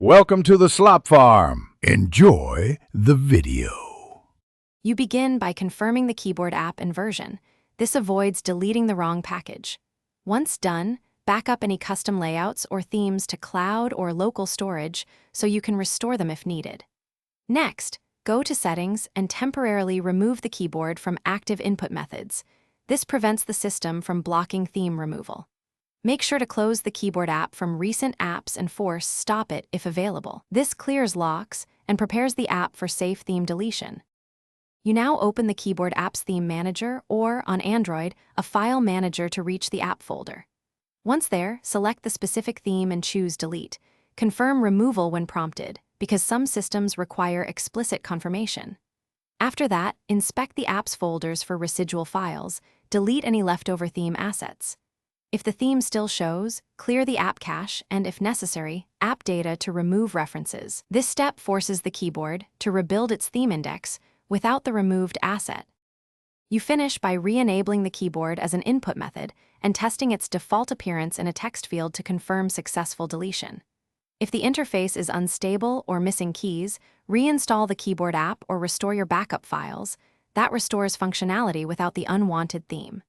Welcome to the Slop Farm. Enjoy the video. You begin by confirming the keyboard app and version. This avoids deleting the wrong package. Once done, back up any custom layouts or themes to cloud or local storage so you can restore them if needed. Next, go to Settings and temporarily remove the keyboard from active input methods. This prevents the system from blocking theme removal. Make sure to close the keyboard app from recent apps and force stop it if available. This clears locks and prepares the app for safe theme deletion. You now open the Keyboard Apps Theme Manager or, on Android, a File Manager to reach the app folder. Once there, select the specific theme and choose Delete. Confirm removal when prompted, because some systems require explicit confirmation. After that, inspect the app's folders for residual files, delete any leftover theme assets. If the theme still shows, clear the app cache and, if necessary, app data to remove references. This step forces the keyboard to rebuild its theme index without the removed asset. You finish by re-enabling the keyboard as an input method and testing its default appearance in a text field to confirm successful deletion. If the interface is unstable or missing keys, reinstall the keyboard app or restore your backup files. That restores functionality without the unwanted theme.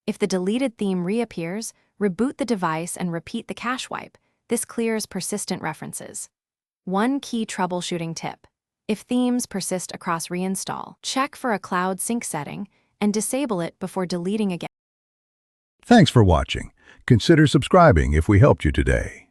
If the deleted theme reappears, reboot the device and repeat the cache wipe. This clears persistent references. One key troubleshooting tip. If themes persist across reinstall, check for a cloud sync setting and disable it before deleting again. Thanks for watching. Consider subscribing if we helped you today.